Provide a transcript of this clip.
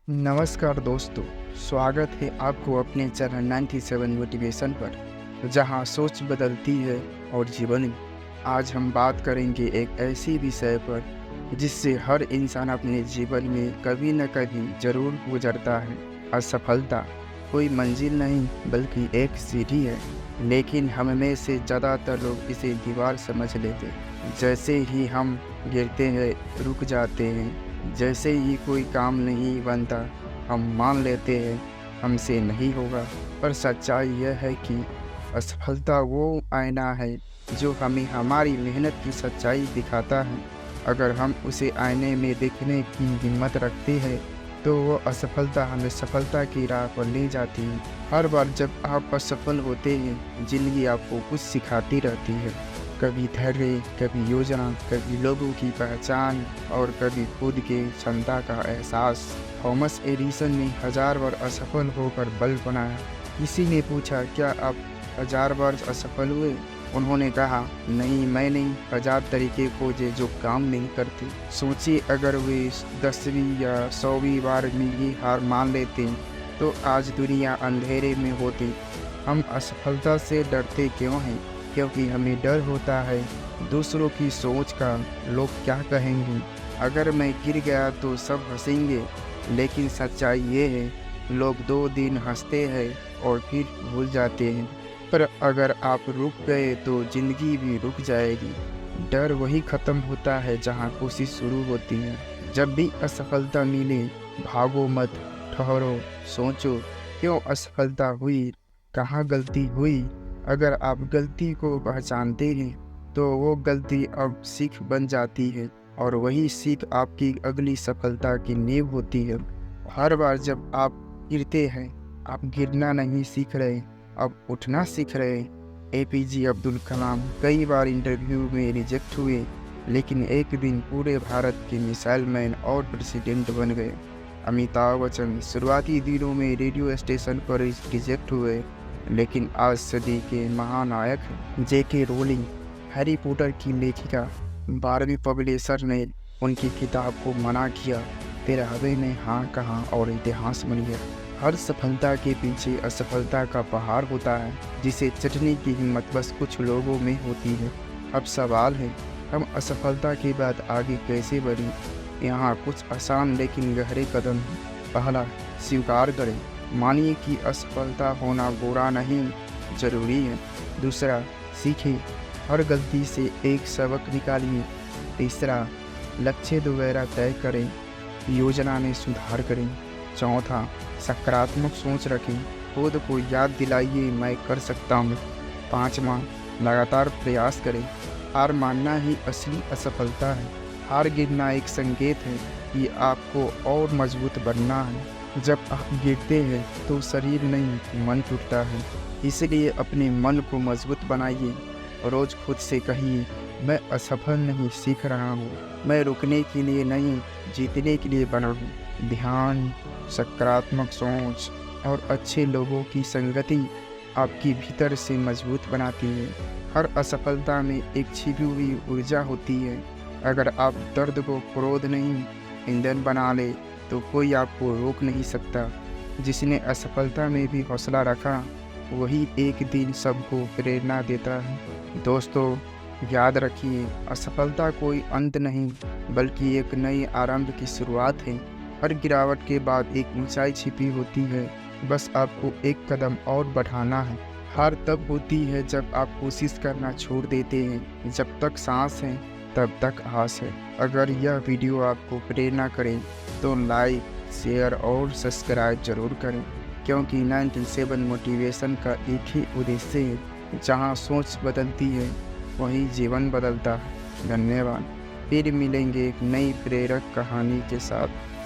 नमस्कार दोस्तों, स्वागत है आपको अपने चैनल 97 मोटिवेशन पर, जहां सोच बदलती है और जीवन भी। आज हम बात करेंगे एक ऐसी विषय पर जिससे हर इंसान अपने जीवन में कभी न कभी ज़रूर गुजरता है। असफलता कोई मंजिल नहीं बल्कि एक सीढ़ी है, लेकिन हम में से ज़्यादातर लोग इसे दीवार समझ लेते हैं। जैसे ही हम गिरते हैं, रुक जाते हैं। जैसे ही कोई काम नहीं बनता, हम मान लेते हैं हमसे नहीं होगा। पर सच्चाई यह है कि असफलता वो आईना है जो हमें हमारी मेहनत की सच्चाई दिखाता है। अगर हम उसे आईने में देखने की हिम्मत रखते हैं तो वो असफलता हमें सफलता की राह पर ले जाती है। हर बार जब आप असफल होते हैं, ज़िंदगी आपको कुछ सिखाती रहती है। कभी धैर्य, कभी योजना, कभी लोगों की पहचान और कभी खुद के क्षमता का एहसास। थॉमस एडिसन ने 1000 बार असफल होकर बल्ब बनाया। किसी ने पूछा, क्या आप 1000 बार असफल हुए? उन्होंने कहा, नहीं, मैंने 1000 तरीके खोजे जो काम नहीं करते। सोचिए, अगर वे 10वीं या 100वीं बार में ही हार मान लेते तो आज दुनिया अंधेरे में होती। हम असफलता से डरते क्यों हैं? क्योंकि हमें डर होता है दूसरों की सोच का, लोग क्या कहेंगे। अगर मैं गिर गया तो सब हंसेंगे, लेकिन सच्चाई ये है लोग 2 दिन हंसते हैं और फिर भूल जाते हैं। पर अगर आप रुक गए तो ज़िंदगी भी रुक जाएगी। डर वही ख़त्म होता है जहाँ कोशिश शुरू होती है। जब भी असफलता मिले, भागो मत, ठहरो, सोचो, क्यों असफलता हुई, कहाँ गलती हुई। अगर आप गलती को पहचानते हैं तो वो गलती अब सीख बन जाती है और वही सीख आपकी अगली सफलता की नींव होती है। हर बार जब आप गिरते हैं, आप गिरना नहीं सीख रहे, अब उठना सीख रहे। एपीजे अब्दुल कलाम कई बार इंटरव्यू में रिजेक्ट हुए, लेकिन एक दिन पूरे भारत के मिसाइल मैन और प्रेसिडेंट बन गए। अमिताभ बच्चन शुरुआती दिनों में रेडियो स्टेशन पर रिजेक्ट हुए, लेकिन आज सदी के महानायक हैं। जेके रोलिंग, हैरी पॉटर की लेखिका, 12वीं पब्लिशर ने उनकी किताब को मना किया। फिर हवे ने हाँ कहा और इतिहास बन गया। हर सफलता के पीछे असफलता का पहाड़ होता है, जिसे चटने की हिम्मत बस कुछ लोगों में होती है। अब सवाल है, हम असफलता के बाद आगे कैसे बढ़ें? यहाँ कुछ आसान लेकिन गहरे कदम हैं। पहला, स्वीकार करें। मानिए कि असफलता होना बुरा नहीं, ज़रूरी है। दूसरा, सीखें, हर गलती से एक सबक निकालिए। तीसरा, लक्ष्य दोबारा तय करें, योजना में सुधार करें। चौथा, सकारात्मक सोच रखें, खुद को याद दिलाइए मैं कर सकता हूँ। पाँचवा, लगातार प्रयास करें, हार मानना ही असली असफलता है। हार गिरना एक संकेत है कि आपको और मजबूत बनना है। जब आप गिरते हैं तो शरीर नहीं, मन टूटता है। इसलिए अपने मन को मजबूत बनाइए। रोज खुद से कहिए, मैं असफल नहीं, सीख रहा हूँ। मैं रुकने के लिए नहीं, जीतने के लिए बना हूँ। ध्यान, सकारात्मक सोच और अच्छे लोगों की संगति आपकी भीतर से मजबूत बनाती है। हर असफलता में एक छिपी हुई ऊर्जा होती है। अगर आप दर्द को क्रोध नहीं, ईंधन बना ले तो कोई आपको रोक नहीं सकता। जिसने असफलता में भी हौसला रखा, वही एक दिन सबको प्रेरणा देता है। दोस्तों, याद रखिए, असफलता कोई अंत नहीं बल्कि एक नए आरंभ की शुरुआत है। हर गिरावट के बाद एक ऊंचाई छिपी होती है, बस आपको एक कदम और बढ़ाना है। हार तब होती है जब आप कोशिश करना छोड़ देते हैं। जब तक सांस है तब तक आस है। अगर यह वीडियो आपको प्रेरणा करे तो लाइक, शेयर और सब्सक्राइब जरूर करें, क्योंकि 97 मोटिवेशन का एक ही उद्देश्य है, जहां सोच बदलती है वहीं जीवन बदलता है। धन्यवाद। फिर मिलेंगे एक नई प्रेरक कहानी के साथ।